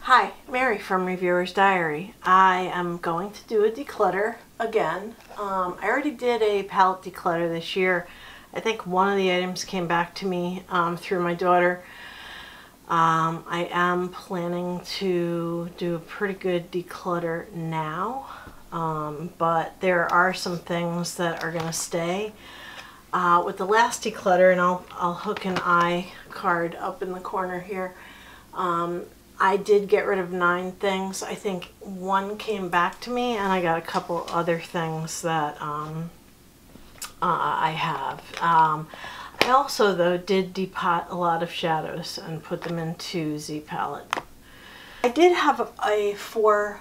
Hi, Mary from Reviewer's Diary. I am going to do a declutter again. I already did a palette declutter this year. I think one of the items came back to me through my daughter. I am planning to do a pretty good declutter now, but there are some things that are going to stay. With the last declutter, and I'll hook an eye card up in the corner here, I did get rid of 9 things. I think 1 came back to me, and I got a couple other things that I have. I also, though, did depot a lot of shadows and put them into Z palette. I did have a 4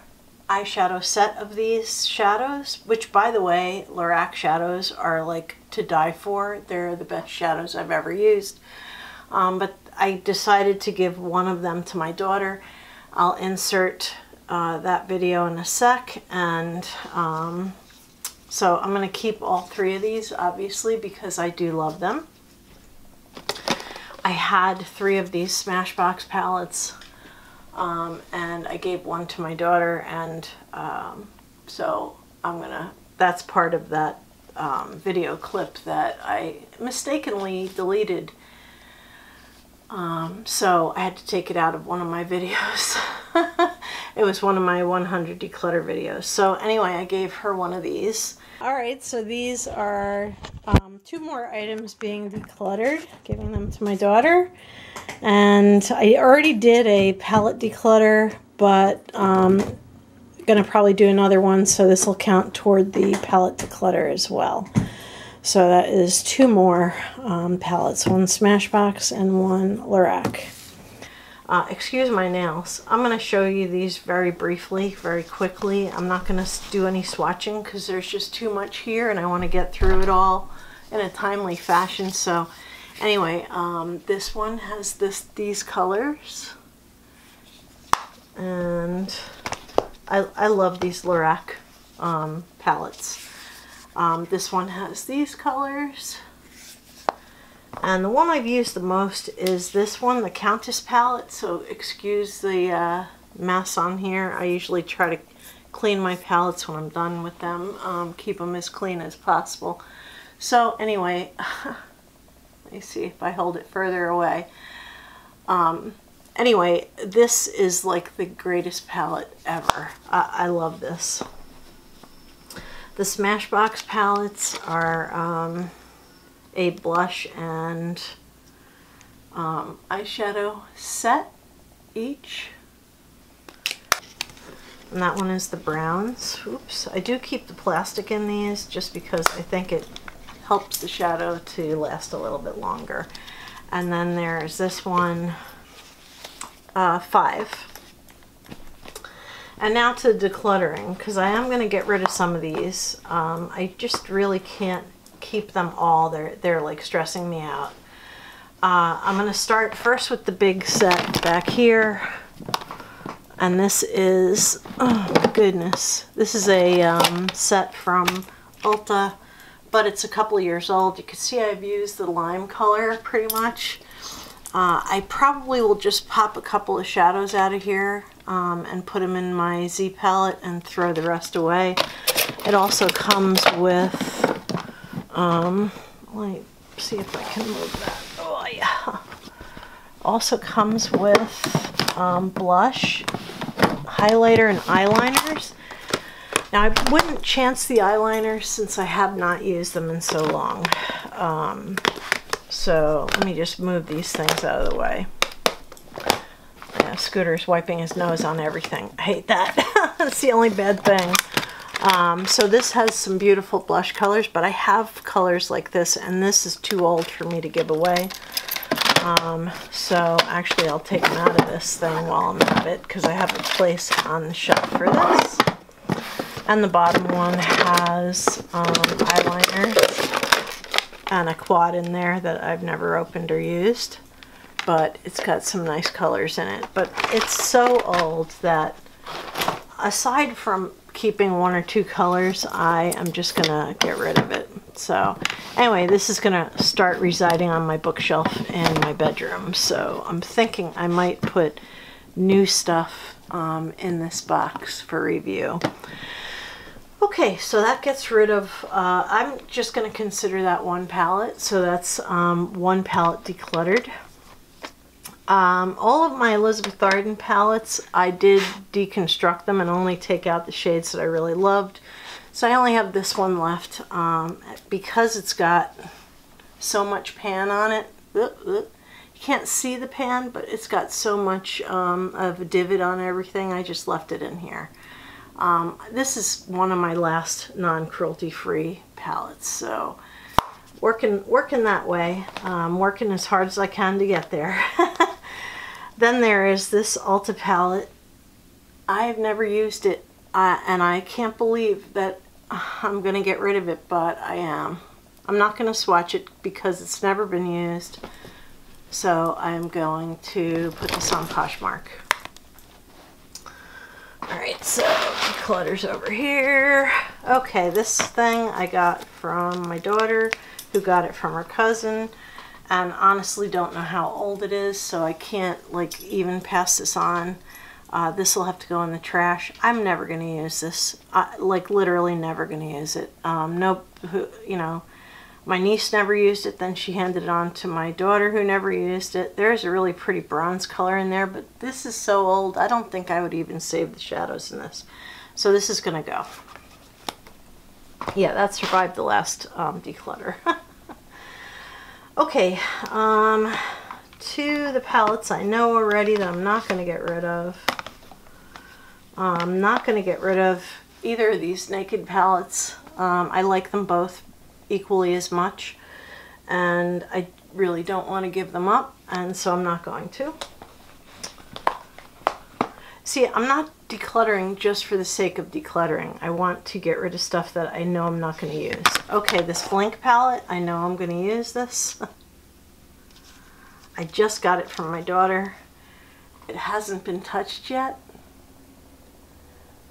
eyeshadow set of these shadows, which, by the way, Lorac shadows are like to die for. They're the best shadows I've ever used. But I decided to give one of them to my daughter. I'll insert that video in a sec, and so I'm going to keep all 3 of these, obviously, because I do love them. I had 3 of these Smashbox palettes, and I gave one to my daughter, and so that's part of that video clip that I mistakenly deleted. So I had to take it out of one of my videos. It was one of my 100 declutter videos. So anyway, I gave her one of these. Alright, so these are 2 more items being decluttered, giving them to my daughter. And I already did a palette declutter, but I'm going to probably do another one, so this will count toward the palette declutter as well. So that is 2 more palettes, 1 Smashbox and 1 Lorac. Excuse my nails. I'm going to show you these very briefly, very quickly. I'm not going to do any swatching because there's just too much here and I want to get through it all in a timely fashion. So anyway, this one has these colors, and I love these Lorac palettes. This one has these colors, and the one I've used the most is this one, the Countess palette, so excuse the mess on here. I usually try to clean my palettes when I'm done with them, keep them as clean as possible. So anyway, let me see if I hold it further away. Anyway, this is like the greatest palette ever. I love this. The Smashbox palettes are a blush and eyeshadow set each. And that one is the browns. Oops. I do keep the plastic in these just because I think it helps the shadow to last a little bit longer. And then there's this one, 5. And now to decluttering, because I am going to get rid of some of these. I just really can't keep them all. They're like stressing me out. I'm going to start first with the big set back here. And this is, oh my goodness, this is a set from Ulta, but it's a couple of years old. You can see I've used the lime color pretty much. I probably will just pop a couple of shadows out of here and put them in my Z palette and throw the rest away. It also comes with, let me see if I can move that. Oh yeah. Also comes with blush, highlighter, and eyeliners. Now I wouldn't chance the eyeliners since I have not used them in so long. So let me just move these things out of the way. Yeah, Scooter's wiping his nose on everything. I hate that. That's the only bad thing. So this has some beautiful blush colors, but I have colors like this, and this is too old for me to give away. So actually I'll take them out of this thing while I'm at it, because I have a place on the shelf for this. And the bottom one has eyeliners and a quad in there that I've never opened or used, but it's got some nice colors in it. But it's so old that aside from keeping 1 or 2 colors, I am just gonna get rid of it. So anyway, this is gonna start residing on my bookshelf in my bedroom, so I'm thinking I might put new stuff in this box for review. Okay, so that gets rid of, I'm just going to consider that one palette. So that's one palette decluttered. All of my Elizabeth Arden palettes, I did deconstruct them and only take out the shades that I really loved. So I only have this one left because it's got so much pan on it. You can't see the pan, but it's got so much of a divot on everything. I just left it in here. This is one of my last non-cruelty free palettes, so working that way, working as hard as I can to get there. Then there is this Ulta palette. I've never used it, and I can't believe that I'm going to get rid of it, but I am. I'm not going to swatch it because it's never been used, so I'm going to put this on Poshmark. Alright, so declutter's over here. Okay, this thing I got from my daughter, who got it from her cousin, and honestly don't know how old it is, so I can't like even pass this on. This will have to go in the trash. I'm never going to use this. Like literally never going to use it. Nope, you know, my niece never used it, then she handed it on to my daughter who never used it. There's a really pretty bronze color in there, but this is so old, I don't think I would even save the shadows in this. So this is going to go. Yeah, that survived the last declutter. Okay, to the palettes I know already that I'm not going to get rid of. I'm not going to get rid of either of these Naked palettes. I like them both equally as much, and I really don't want to give them up, and so I'm not going to. See, I'm not decluttering just for the sake of decluttering. I want to get rid of stuff that I know I'm not going to use. Okay, this Blink palette, I know I'm going to use this. I just got it from my daughter. It hasn't been touched yet,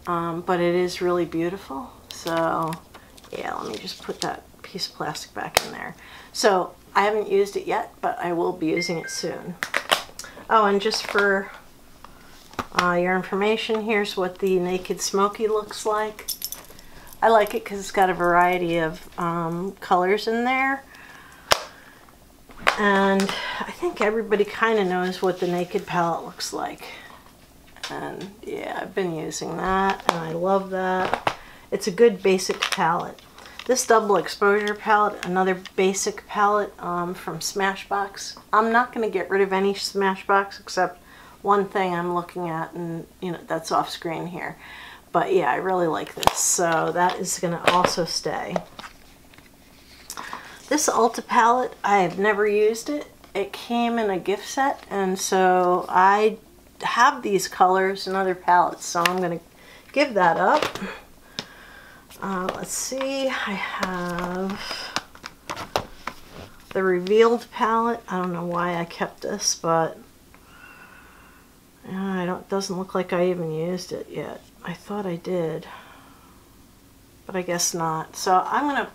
but it is really beautiful. So yeah, let me just put that piece of plastic back in there. So I haven't used it yet, but I will be using it soon. Oh, and just for your information, here's what the Naked Smoky looks like. I like it because it's got a variety of colors in there. And I think everybody kind of knows what the Naked palette looks like. And yeah, I've been using that, and I love that. It's a good basic palette. This Double Exposure palette, another basic palette from Smashbox. I'm not going to get rid of any Smashbox except one thing I'm looking at, and you know, that's off screen here. But yeah, I really like this, so that is going to also stay. This Ulta palette, I have never used it. It came in a gift set, and so I have these colors in other palettes, so I'm going to give that up. Let's see, I have the Revealed palette. I don't know why I kept this, but it doesn't look like I even used it yet. I thought I did, but I guess not. So I'm going to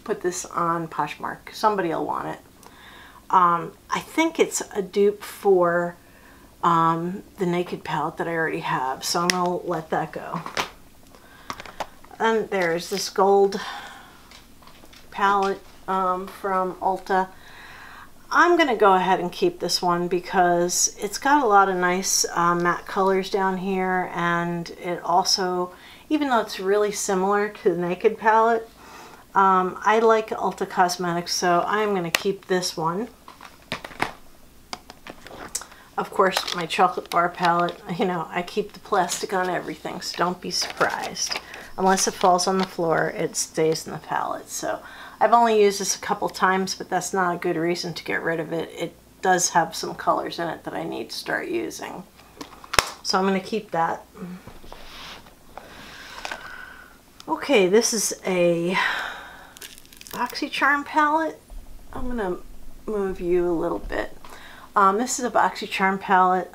put this on Poshmark. Somebody will want it. I think it's a dupe for the Naked palette that I already have, so I'm going to let that go. And there's this gold palette from Ulta. I'm going to go ahead and keep this one because it's got a lot of nice matte colors down here, and it also, even though it's really similar to the Naked palette, I like Ulta Cosmetics, so I'm going to keep this one. Of course, my chocolate bar palette, you know, I keep the plastic on everything, so don't be surprised. Unless it falls on the floor, it stays in the palette. So I've only used this a couple times, but that's not a good reason to get rid of it. It does have some colors in it that I need to start using. So I'm going to keep that. Okay, this is a BoxyCharm palette. I'm going to move you a little bit. This is a BoxyCharm palette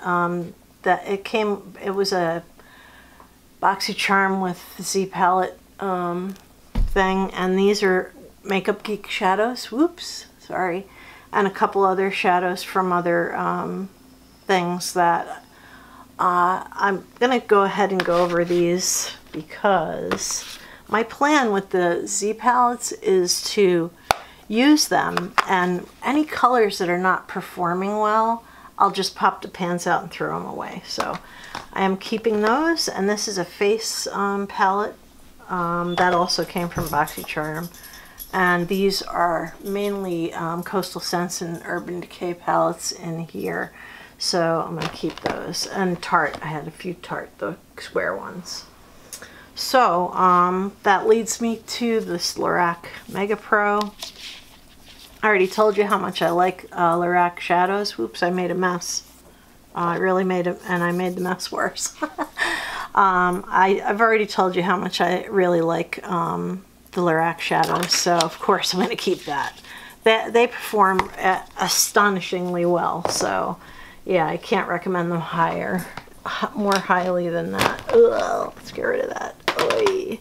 that it was a BoxyCharm with the Z palette thing, and these are Makeup Geek shadows, whoops, sorry, and a couple other shadows from other things that I'm gonna go ahead and go over these because my plan with the Z palettes is to use them, and any colors that are not performing well, I'll just pop the pans out and throw them away. So I am keeping those, and this is a face palette that also came from BoxyCharm, and these are mainly Coastal Scents and Urban Decay palettes in here, so I'm going to keep those. And Tarte, I had a few Tarte, the square ones. So that leads me to this Lorac Mega Pro. I already told you how much I like Lorac shadows. Whoops, I made a mess. I really made it, and I made the mess worse. I've already told you how much I really like the Lorac shadows, so of course I'm going to keep that. They perform astonishingly well, so yeah, I can't recommend them more highly than that. Ugh, let's get rid of that. Oy.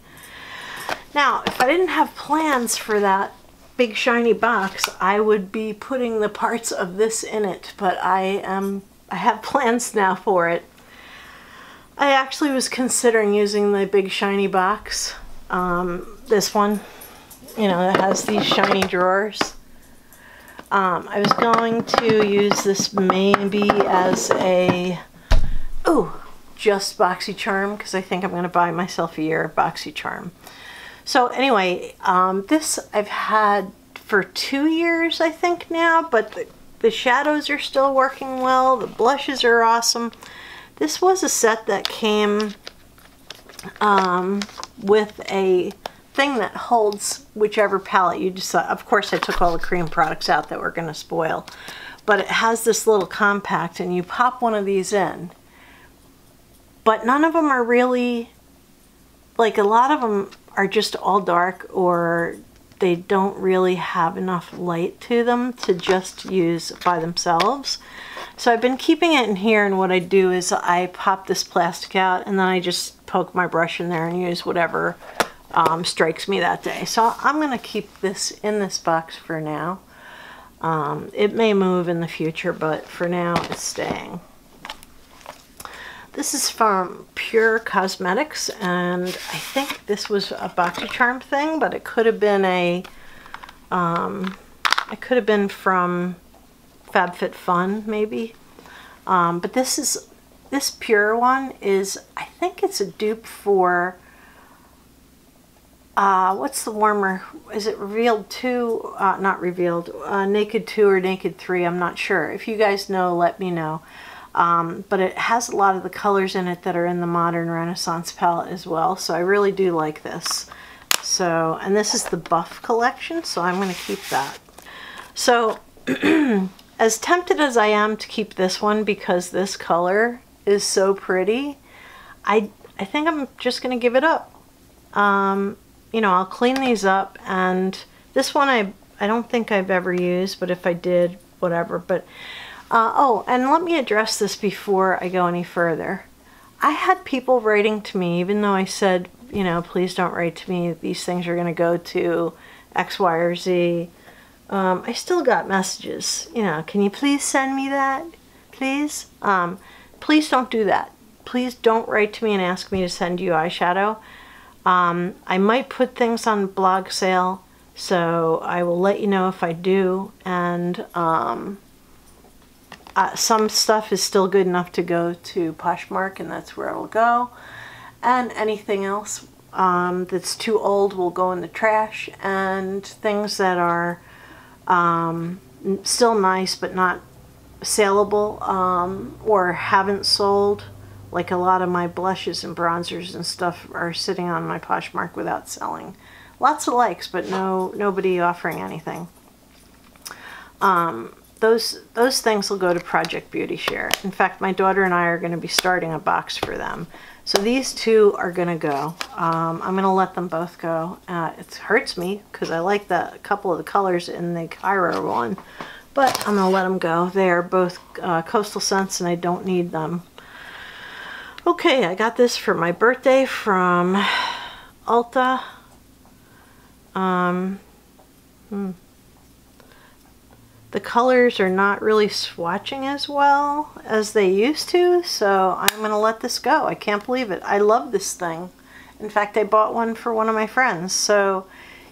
Now, if I didn't have plans for that big shiny box, I would be putting the parts of this in it, but I have plans now for it. I actually was considering using the big shiny box, this one, you know, that has these shiny drawers. I was going to use this maybe as a, just BoxyCharm, because I think I'm going to buy myself a year of BoxyCharm. So anyway, this I've had for 2 years, I think now, but the shadows are still working well. The blushes are awesome. This was a set that came with a thing that holds whichever palette you decide. Of course, I took all the cream products out that were going to spoil, but it has this little compact, and you pop one of these in. But none of them are really, like, a lot of them are just all dark, or they don't really have enough light to them to just use by themselves. So I've been keeping it in here, and what I do is I pop this plastic out, and then I just poke my brush in there and use whatever strikes me that day. So I'm going to keep this in this box for now. It may move in the future, but for now it's staying. This is from Pure Cosmetics, and I think this was a BoxyCharm thing, but it could have been it could have been from FabFitFun, maybe. But this Pure one is, I think it's a dupe for, what's the warmer? Is it Revealed 2? Not Revealed. Naked 2 or Naked 3, I'm not sure. If you guys know, let me know. But it has a lot of the colors in it that are in the Modern Renaissance palette as well, so I really do like this. So, and this is the Buff collection, so I'm going to keep that. So, as tempted as I am to keep this one because this color is so pretty, I think I'm just going to give it up. You know, I'll clean these up, and this one I don't think I've ever used, but if I did, whatever. But oh, and let me address this before I go any further. I had people writing to me, even though I said, you know, please don't write to me, these things are going to go to X, Y, or Z. I still got messages, you know, can you please send me that, please? Please don't do that. Please don't write to me and ask me to send you eyeshadow. I might put things on blog sale, so I will let you know if I do, and some stuff is still good enough to go to Poshmark, and that's where it'll go. And anything else that's too old will go in the trash, and things that are still nice but not saleable or haven't sold, like a lot of my blushes and bronzers and stuff are sitting on my Poshmark without selling. Lots of likes, but nobody offering anything. Those things will go to Project Beauty Share. In fact, my daughter and I are going to be starting a box for them. So these two are going to go. I'm going to let them both go. It hurts me because I like a couple of the colors in the Cairo one, but I'm going to let them go. They are both Coastal Scents, and I don't need them. Okay, I got this for my birthday from Ulta. the colors are not really swatching as well as they used to, so I'm going to let this go. I can't believe it. I love this thing. In fact, I bought one for one of my friends, so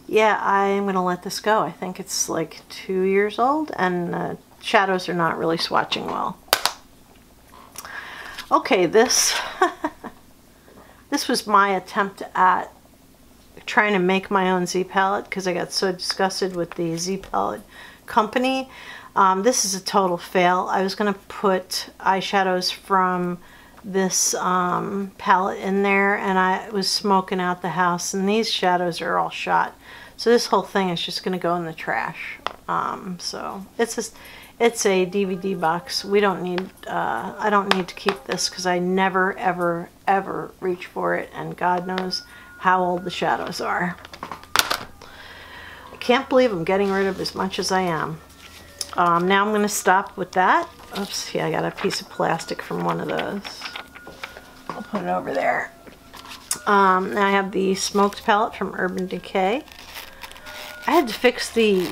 yeah, I'm going to let this go. I think it's like 2 years old, and shadows are not really swatching well. Okay, this was my attempt at trying to make my own Z palette because I got so disgusted with the Z palette company. This is a total fail. I was going to put eyeshadows from this palette in there, and I was smoking out the house, and these shadows are all shot. So this whole thing is just going to go in the trash. So it's a DVD box. We don't need, I don't need to keep this because I never, ever, ever reach for it, and God knows how old the shadows are. I can't believe I'm getting rid of as much as I am. Now I'm going to stop with that. Oops, yeah, I got a piece of plastic from one of those. I'll put it over there. Now I have the smoked palette from Urban Decay. I had to fix the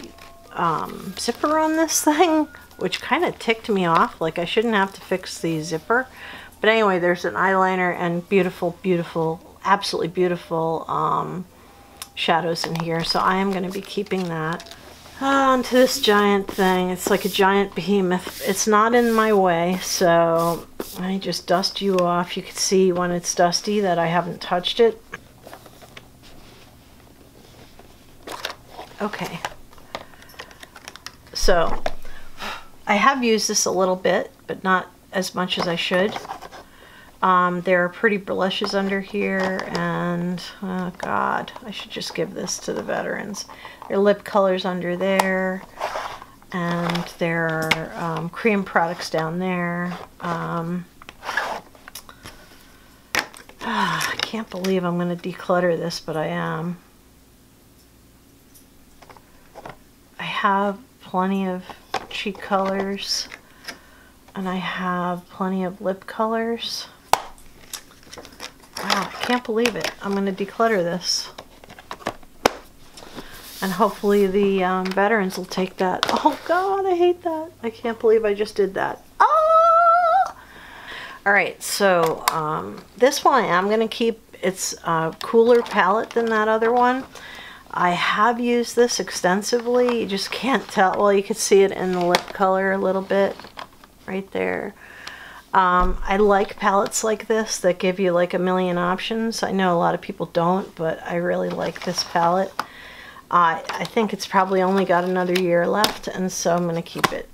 zipper on this thing, which kind of ticked me off. Like, I shouldn't have to fix the zipper. But anyway, there's an eyeliner and beautiful, beautiful, absolutely beautiful shadows in here. So I am going to be keeping that. Onto this giant thing. It's like a giant behemoth. It's not in my way, so I just dust you off. You can see when it's dusty that I haven't touched it. Okay. So I have used this a little bit, but not as much as I should. There are pretty blushes under here, and oh God, I should just give this to the veterans. There are lip colors under there, and there are cream products down there. I can't believe I'm going to declutter this, but I am. I have plenty of cheek colors, and I have plenty of lip colors. Wow, I can't believe it. I'm going to declutter this. And hopefully the veterans will take that. Oh God, I hate that. I can't believe I just did that. Ah! Alright, so this one I am going to keep. It's a cooler palette than that other one. I have used this extensively. You just can't tell. Well, you can see it in the lip color a little bit right there. I like palettes like this that give you like a million options. I know a lot of people don't, but I really like this palette. I think it's probably only got another year left, and so I'm going to keep it.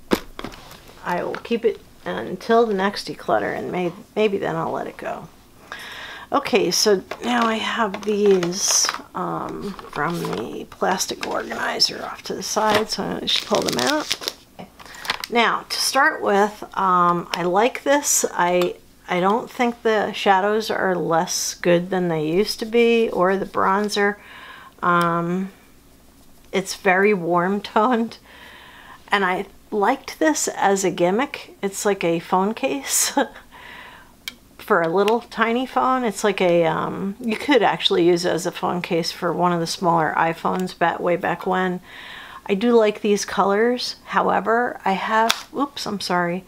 I will keep it until the next declutter, and maybe then I'll let it go. Okay, so now I have these from the plastic organizer off to the side, so I'm going to just pull them out. Now, to start with, I like this. I don't think the shadows are less good than they used to be, or the bronzer. It's very warm toned, and I liked this as a gimmick. It's like a phone case for a little tiny phone. It's like a, you could actually use it as a phone case for one of the smaller iPhones way back when. I do like these colors. However, I have, oops, I'm sorry.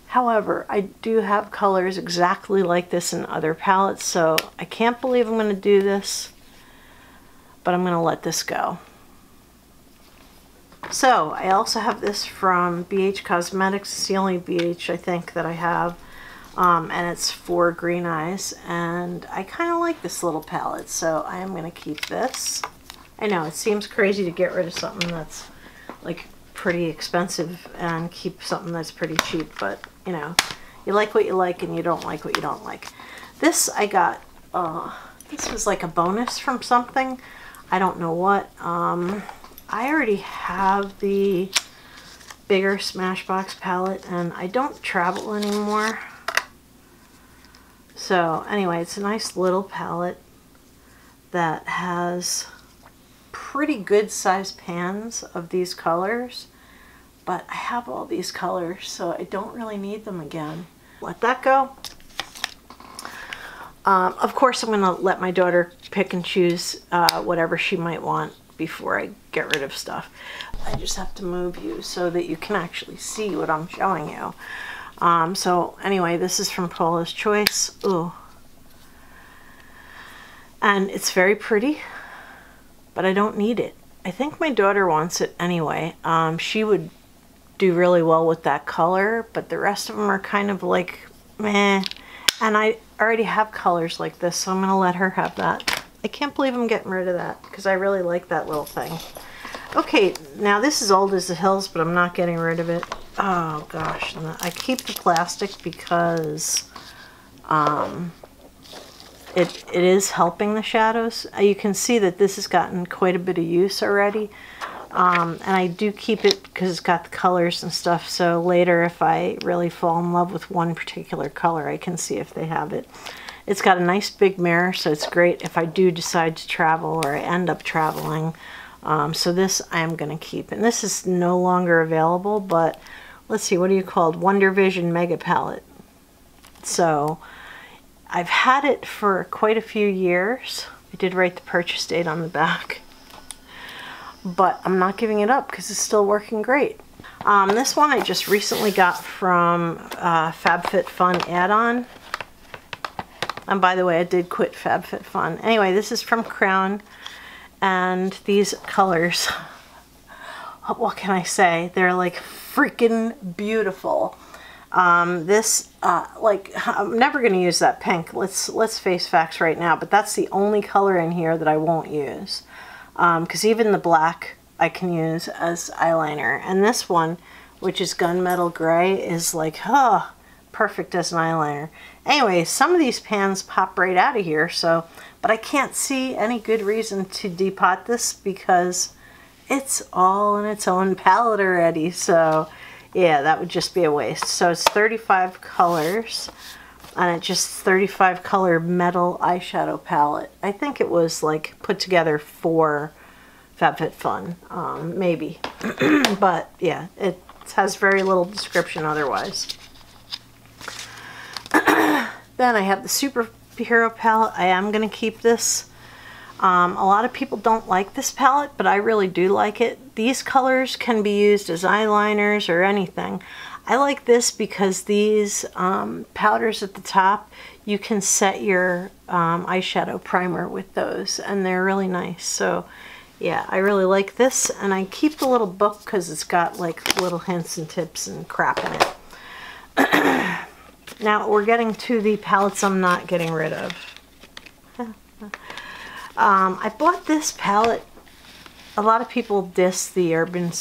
However, I do have colors exactly like this in other palettes, so I can't believe I'm going to do this, but I'm going to let this go. So, I also have this from BH Cosmetics. It's the only BH I think that I have, and it's for green eyes, and I kind of like this little palette, so I am going to keep this. I know, it seems crazy to get rid of something that's like pretty expensive and keep something that's pretty cheap, but you know, you like what you like and you don't like what you don't like. This I got, this was like a bonus from something. I don't know what. I already have the bigger Smashbox palette, and I don't travel anymore. So anyway, it's a nice little palette that has pretty good sized pans of these colors, but I have all these colors, so I don't really need them again. Let that go. Of course, I'm going to let my daughter pick and choose whatever she might want before I get rid of stuff. I just have to move you so that you can actually see what I'm showing you. So anyway, this is from Paula's Choice. Ooh. And it's very pretty, but I don't need it. I think my daughter wants it anyway. She would do really well with that color, but the rest of them are kind of like meh. And I already have colors like this, so I'm gonna let her have that. I can't believe I'm getting rid of that because I really like that little thing. Okay, now this is old as the hills, but I'm not getting rid of it. Oh gosh, I keep the plastic because it is helping the shadows. You can see that this has gotten quite a bit of use already. And I do keep it because it's got the colors and stuff, so later if I really fall in love with one particular color, I can see if they have it. It's got a nice big mirror, so it's great if I do decide to travel or I end up traveling. So this I am going to keep. And this is no longer available, but let's see, what do you call it? Wonder Vision Mega Palette. So I've had it for quite a few years. I did write the purchase date on the back. But I'm not giving it up because it's still working great. This one I just recently got from FabFitFun add-on. And by the way, I did quit FabFitFun. Anyway, this is from Crown. And these colors, what can I say? They're like freaking beautiful. Like, I'm never going to use that pink. Let's face facts right now. But that's the only color in here that I won't use. Because even the black I can use as eyeliner. And this one, which is Gunmetal Gray, is like, perfect as an eyeliner. Anyway, some of these pans pop right out of here, so, but I can't see any good reason to depot this because it's all in its own palette already. So yeah, that would just be a waste. So it's 35 colors, and it's just 35 color metal eyeshadow palette. I think it was like put together for FabFitFun, maybe. But yeah, it has very little description otherwise. Then I have the Superhero palette. I am going to keep this. A lot of people don't like this palette, but I really do like it. These colors can be used as eyeliners or anything. I like this because these powders at the top, you can set your eyeshadow primer with those, and they're really nice. So yeah, I really like this, and I keep the little book because it's got like little hints and tips and crap in it. Now we're getting to the palettes I'm not getting rid of. I bought this palette. A lot of people diss the Urban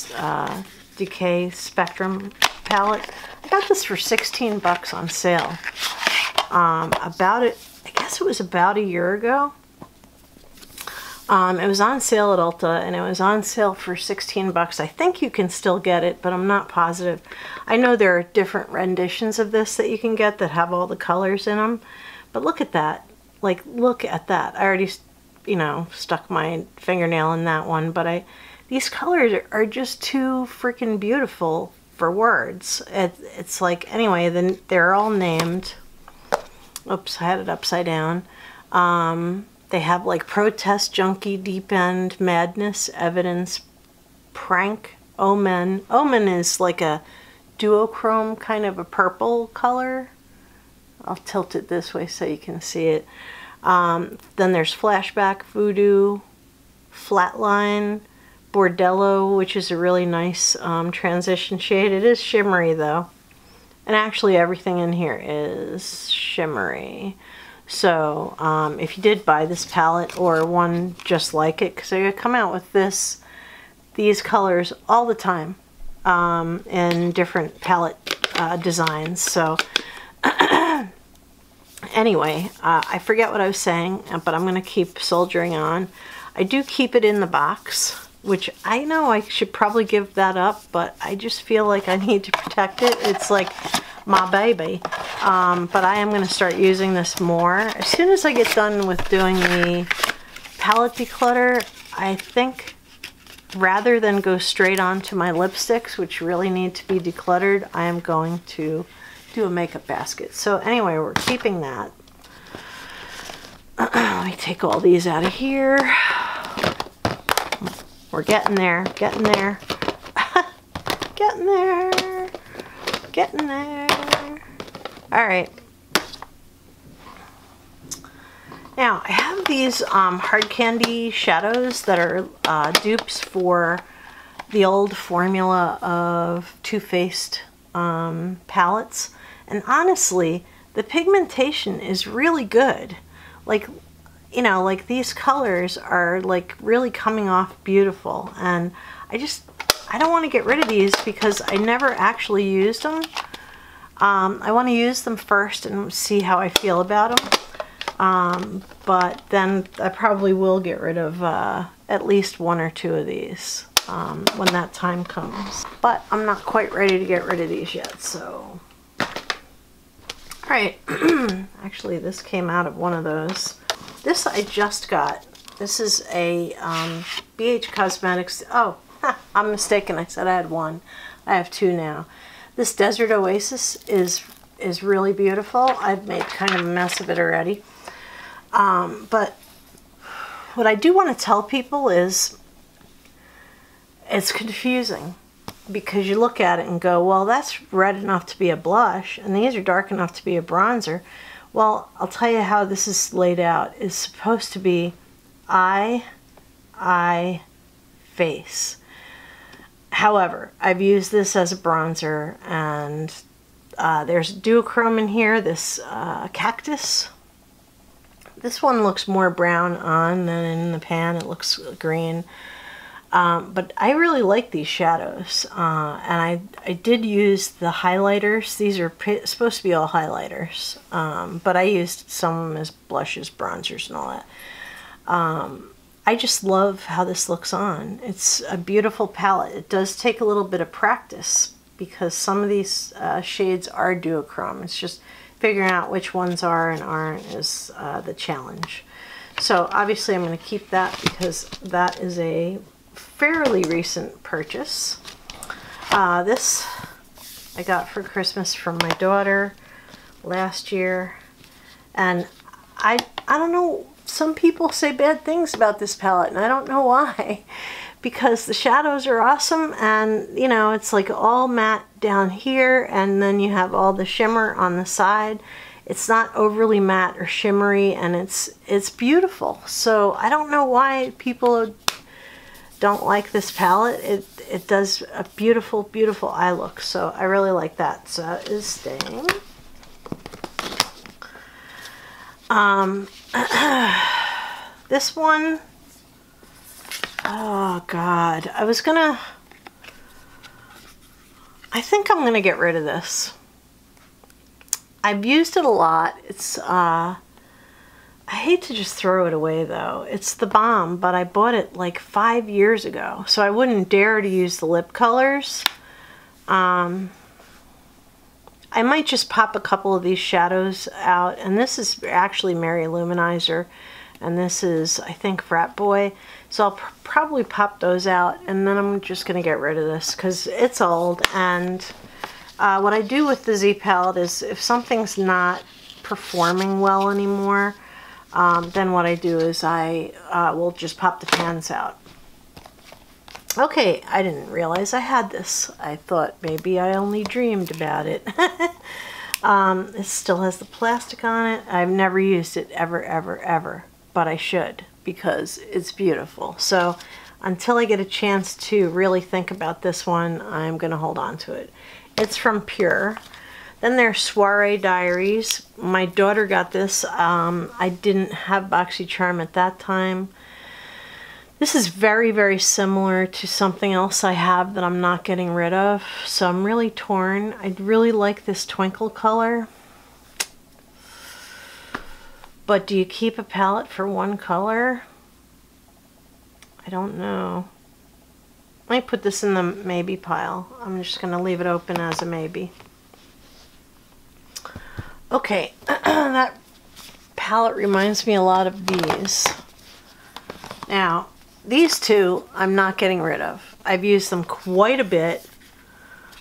Decay Spectrum palette. I got this for 16 bucks on sale. I guess it was about a year ago. It was on sale at Ulta, and it was on sale for 16 bucks. I think you can still get it, but I'm not positive. I know there are different renditions of this that you can get that have all the colors in them. But look at that. Like, look at that. I already, you know, stuck my fingernail in that one, but these colors are just too freaking beautiful for words. It's like, anyway, then they're all named. Oops, I had it upside down. They have like Protest, Junkie, Deep End, Madness, Evidence, Prank, Omen. Omen is like a duochrome, kind of a purple color. I'll tilt it this way so you can see it. Then there's Flashback, Voodoo, Flatline, Bordello, which is a really nice transition shade. It is shimmery though. And actually everything in here is shimmery. So if you did buy this palette or one just like it, because they come out with these colors all the time in different palette designs. So anyway, I forget what I was saying, but I'm going to keep soldiering on. I do keep it in the box, which I know I should probably give that up, but I just feel like I need to protect it. It's like my baby. But I am going to start using this more. As soon as I get done with doing the palette declutter, I think rather than go straight on to my lipsticks, which really need to be decluttered, I am going to do a makeup basket. So anyway, we're keeping that. Let me take all these out of here. We're getting there, getting there. Getting there, getting there. All right. Now, I have these hard candy shadows that are dupes for the old formula of Too Faced palettes. And honestly, the pigmentation is really good. Like, you know, like these colors are like really coming off beautiful. And I don't want to get rid of these because I never actually used them. I want to use them first and see how I feel about them. But then I probably will get rid of at least one or two of these when that time comes. But I'm not quite ready to get rid of these yet, so. All right, actually this came out of one of those. This I just got. This is a BH Cosmetics. Oh, I'm mistaken. I said I had one. I have two now. This Desert Oasis is really beautiful. I've made kind of a mess of it already. But what I do want to tell people is it's confusing because you look at it and go, well, that's red enough to be a blush and these are dark enough to be a bronzer. Well, I'll tell you how this is laid out. It's supposed to be eye, face. However, I've used this as a bronzer, and there's duochrome in here, this cactus. This one looks more brown on than in the pan. It looks green. But I really like these shadows. And I did use the highlighters. These are supposed to be all highlighters. But I used some of them as blushes, bronzers, and all that. I just love how this looks on. It's a beautiful palette. It does take a little bit of practice because some of these shades are duochrome. It's just figuring out which ones are and aren't is the challenge. So obviously I'm going to keep that because that is a fairly recent purchase. This I got for Christmas from my daughter last year, and I don't know, some people say bad things about this palette and I don't know why, because the shadows are awesome and you know it's like all matte down here and then you have all the shimmer on the side. It's not overly matte or shimmery and it's beautiful. So I don't know why people don't like this palette. It does a beautiful, beautiful eye look. So I really like that. So that is staying. This one, oh God, I think I'm gonna get rid of this. I've used it a lot. It's, I hate to just throw it away though. It's the bomb, but I bought it like 5 years ago, so I wouldn't dare to use the lip colors. I might just pop a couple of these shadows out, and this is actually Mary Luminizer, and this is, I think, Frat Boy. So I'll probably pop those out, and then I'm just going to get rid of this because it's old. And what I do with the Z palette is if something's not performing well anymore, then what I do is I will just pop the pans out. Okay, I didn't realize I had this. I thought maybe I only dreamed about it. It still has the plastic on it. I've never used it ever, ever, ever, but I should because it's beautiful. So until I get a chance to really think about this one, I'm going to hold on to it. It's from Pure. Then there's Soiree Diaries. My daughter got this. I didn't have BoxyCharm at that time. This is very, very similar to something else I have that I'm not getting rid of, so I'm really torn. I really like this twinkle color. But do you keep a palette for one color? I don't know. Let me put this in the maybe pile. I'm just going to leave it open as a maybe. Okay, that palette reminds me a lot of these. Now, these two I'm not getting rid of. I've used them quite a bit,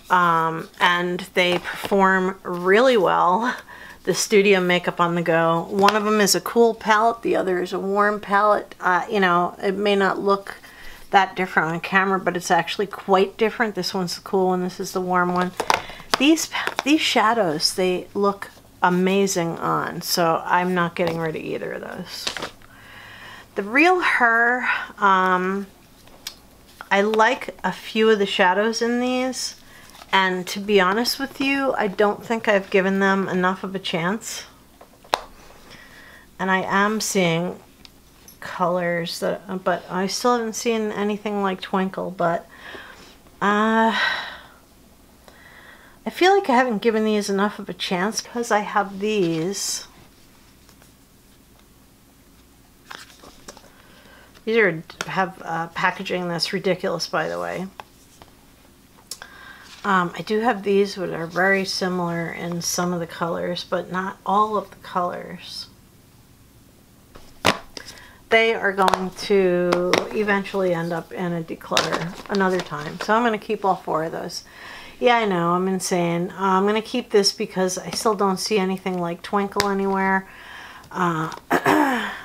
and they perform really well. The Studio Makeup on the Go. One of them is a cool palette, the other is a warm palette. You know, it may not look that different on camera, but it's actually quite different. This one's the cool one, this is the warm one. These shadows, they look amazing on, so I'm not getting rid of either of those. The Real Her, I like a few of the shadows in these, and to be honest with you, I don't think I've given them enough of a chance. And I am seeing colors that, but I still haven't seen anything like Twinkle, but I feel like I haven't given these enough of a chance because I have these. These have packaging that's ridiculous, by the way. I do have these which are very similar in some of the colors, but not all of the colors. They are going to eventually end up in a declutter another time. So I'm going to keep all 4 of those. Yeah, I know, I'm insane. I'm going to keep this because I still don't see anything like Twinkle anywhere.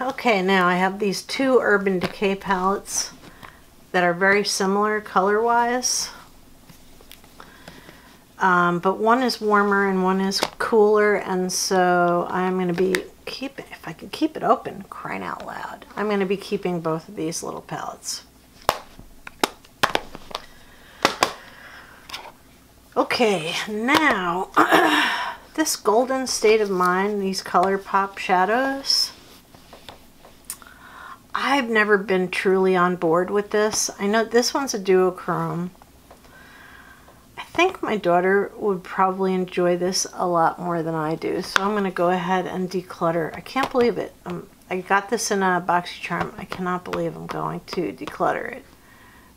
Okay, now I have these 2 Urban Decay palettes that are very similar color-wise. But one is warmer and one is cooler, and so I'm going to be if I could keep it open, crying out loud, I'm going to be keeping both of these little palettes. Okay, now this Golden State of Mind, these ColourPop shadows, I've never been truly on board with this. I know this one's a duochrome. I think my daughter would probably enjoy this a lot more than I do, so I'm going to go ahead and declutter. I can't believe it. I got this in a BoxyCharm. I cannot believe I'm going to declutter it.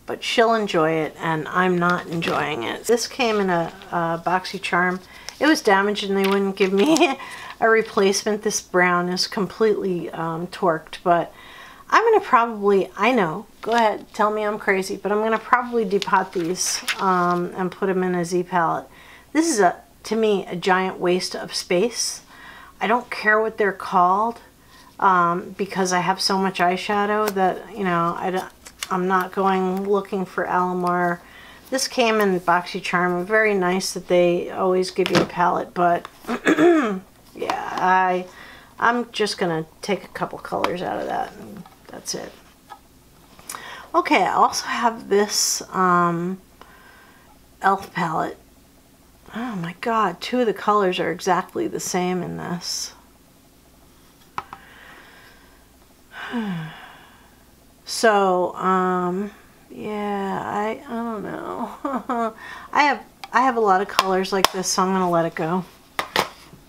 But she'll enjoy it, and I'm not enjoying it. This came in a BoxyCharm. It was damaged, and they wouldn't give me a replacement. This brown is completely torqued, but I'm going to probably, I know, go ahead, tell me I'm crazy, but I'm going to probably depot these and put them in a Z palette. This is, to me, a giant waste of space. I don't care what they're called because I have so much eyeshadow that, you know, I'm not going looking for Alamar. This came in BoxyCharm. Very nice that they always give you a palette, but yeah, I'm just going to take a couple colors out of that. And that's it. Okay, I also have this e.l.f. palette. Oh my god, 2 of the colors are exactly the same in this. So, yeah, I don't know. I have a lot of colors like this, so I'm going to let it go.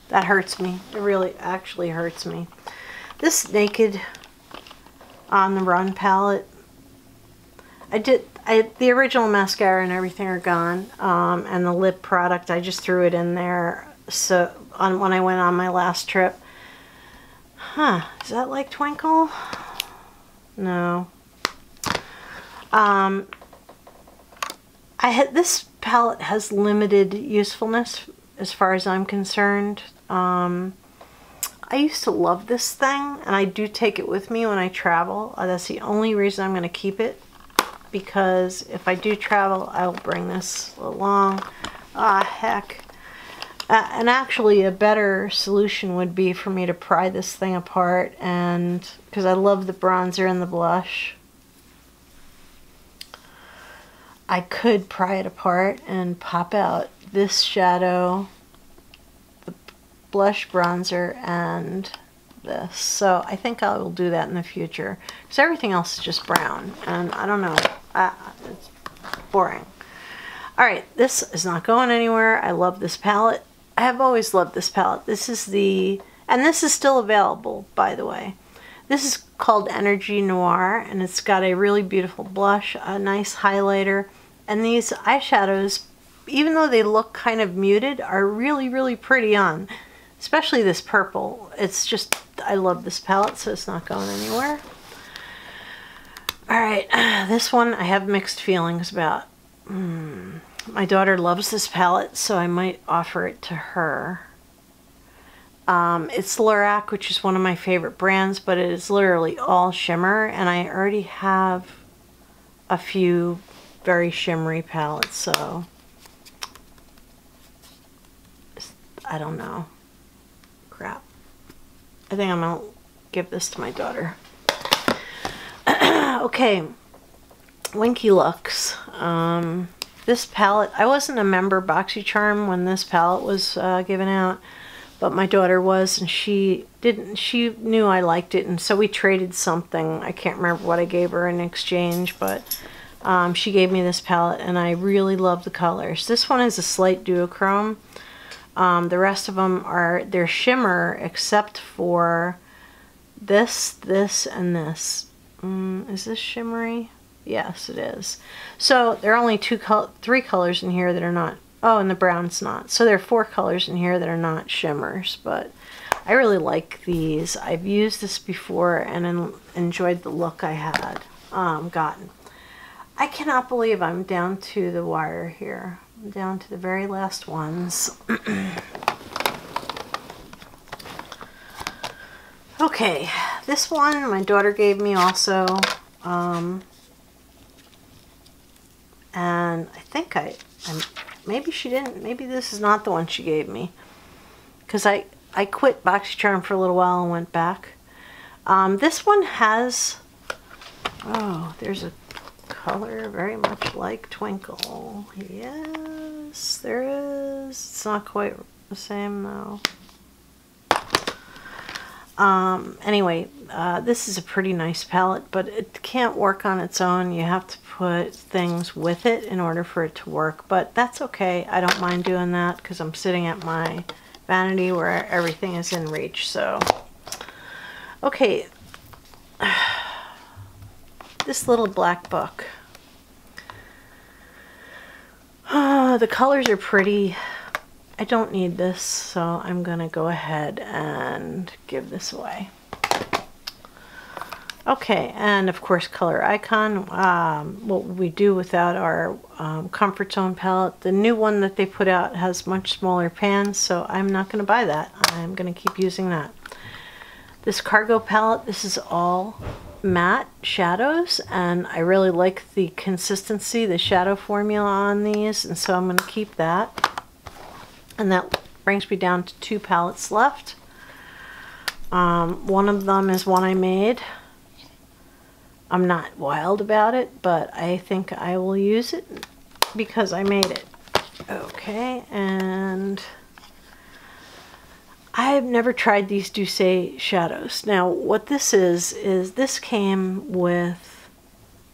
That hurts me. It really actually hurts me. This Naked On the Run palette, the original mascara and everything are gone, and the lip product, I just threw it in there so when I went on my last trip. Huh, is that like Twinkle? No. This palette has limited usefulness as far as I'm concerned. I used to love this thing, and I do take it with me when I travel. That's the only reason I'm going to keep it, because if I do travel, I'll bring this along. Ah, heck. And actually, a better solution would be for me to pry this thing apart, and because I love the bronzer and the blush, I could pry it apart and pop out this shadow, the blush, bronzer, and this. So I think I will do that in the future, because everything else is just brown, and I don't know, it's boring. Alright, this is not going anywhere. I love this palette. I have always loved this palette. This is and this is still available, by the way. This is called Energy Noir, and it's got a really beautiful blush, a nice highlighter, and these eyeshadows, even though they look kind of muted, are really, really pretty on. Especially this purple. It's just, I love this palette, so it's not going anywhere. Alright, this one I have mixed feelings about. My daughter loves this palette, so I might offer it to her. It's Lorac, which is one of my favorite brands, but it is literally all shimmer, and I already have a few very shimmery palettes, so I don't know. Crap. I think I'm gonna give this to my daughter. Okay, Winky Looks. This palette, I wasn't a member of BoxyCharm when this palette was given out, but my daughter was, and she knew I liked it, and so we traded something. I can't remember what I gave her in exchange, but she gave me this palette, and I really love the colors. This one is a slight duochrome. The rest of them they're shimmer, except for this, and this. Is this shimmery? Yes, it is. So there are only three colors in here that are not. Oh, and the brown's not. So there are 4 colors in here that are not shimmers, but I really like these. I've used this before and enjoyed the look I had gotten. I cannot believe I'm down to the wire here. I'm down to the very last ones. Okay, this one my daughter gave me also. And I think maybe she didn't, maybe this is not the one she gave me, because I quit BoxyCharm for a little while and went back. This one has, oh, there's a color very much like Twinkle. Yes, there is. It's not quite the same though. Anyway, this is a pretty nice palette, but it can't work on its own. You have to put things with it in order for it to work, but that's okay. I don't mind doing that because I'm sitting at my vanity where everything is in reach. So, okay, this little black book. The colors are pretty. I don't need this, so I'm gonna go ahead and give this away. Okay, and of course Color Icon. What would we do without our Comfort Zone palette? The new one that they put out has much smaller pans, so I'm not gonna buy that. I'm gonna keep using that. This Cargo palette, this is all matte shadows, and I really like the consistency, the shadow formula on these, and so I'm gonna keep that. And that brings me down to 2 palettes left. One of them is one I made. I'm not wild about it, but I think I will use it because I made it. Okay, and I've never tried these Douce shadows. Now, what this is this came with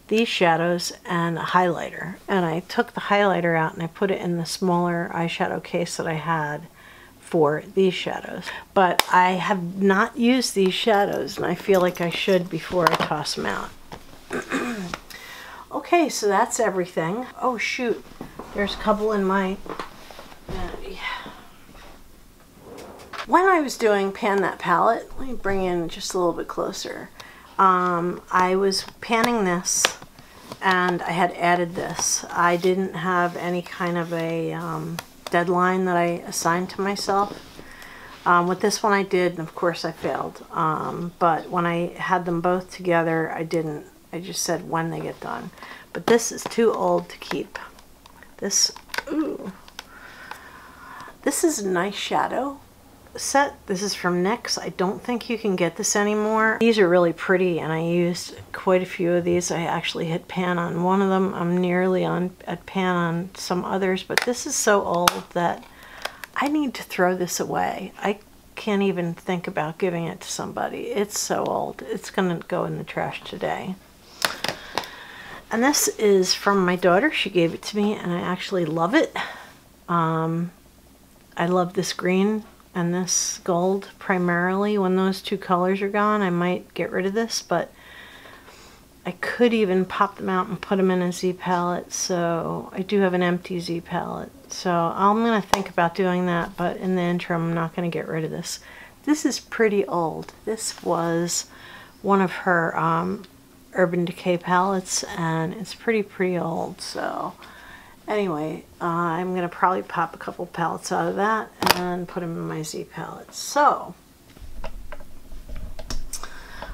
these shadows and a highlighter, and I took the highlighter out and I put it in the smaller eyeshadow case that I had for these shadows, but I have not used these shadows and I feel like I should before I toss them out. Okay, so that's everything. Oh shoot, there's a couple in my vanity. When I was doing Pan That Palette, let me bring in just a little bit closer. I was panning this and I had added this. I didn't have any kind of a deadline that I assigned to myself. With this one I did, and of course I failed. But when I had them both together, I didn't. I just said when they get done. But this is too old to keep. This, ooh. This is a nice shadow set. This is from NYX. I don't think you can get this anymore. These are really pretty, and I used quite a few of these. I actually hit pan on one of them. I'm nearly at pan on some others, but this is so old that I need to throw this away. I can't even think about giving it to somebody. It's so old. It's gonna go in the trash today. And this is from my daughter. She gave it to me, and I actually love it. I love this green and this gold primarily. When those 2 colors are gone, I might get rid of this, but I could even pop them out and put them in a Z palette. So I do have an empty Z palette. So I'm going to think about doing that, but in the interim, I'm not going to get rid of this. This is pretty old. This was one of her Urban Decay palettes, and it's pretty old. So anyway, I'm going to probably pop a couple palettes out of that and put them in my Z palette. So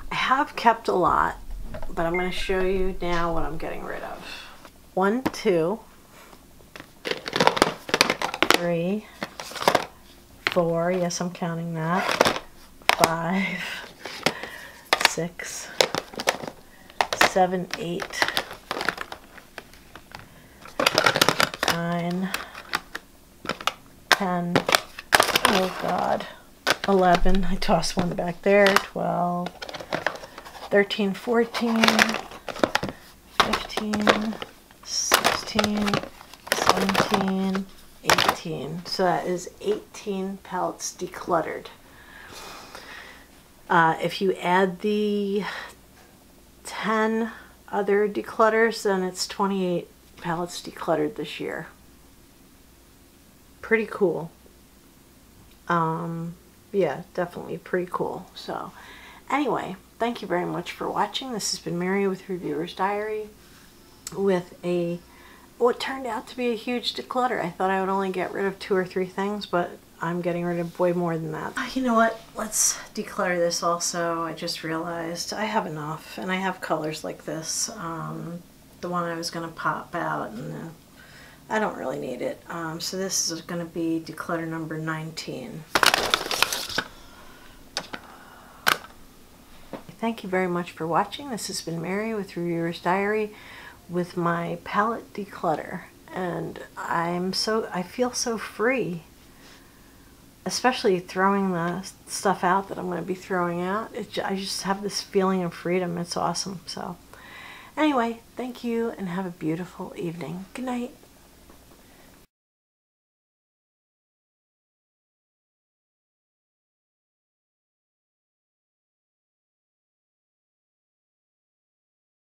I have kept a lot, but I'm going to show you now what I'm getting rid of. 1, 2, 3, 4, yes, I'm counting that, 5, 6, 7, 8, 9, 10, oh God, 11, I tossed one back there, 12, 13, 14, 15, 16, 17, 18. So that is 18 palettes decluttered. If you add the 10 other declutters, then it's 28 palettes decluttered this year. Pretty cool. Yeah, definitely pretty cool. So anyway, thank you very much for watching. This has been Mary with Reviewer's Diary with what turned out to be a huge declutter. I thought I would only get rid of 2 or 3 things, but I'm getting rid of way more than that. You know what? Let's declutter this also. I just realized I have enough, and I have colors like this. The one I was going to pop out, and I don't really need it. So this is going to be declutter number 19. Thank you very much for watching. This has been Mary with Reviewer's Diary with my palette declutter, and I feel so free, especially throwing the stuff out that I'm going to be throwing out. I just have this feeling of freedom. It's awesome. So anyway, thank you and have a beautiful evening. Good night.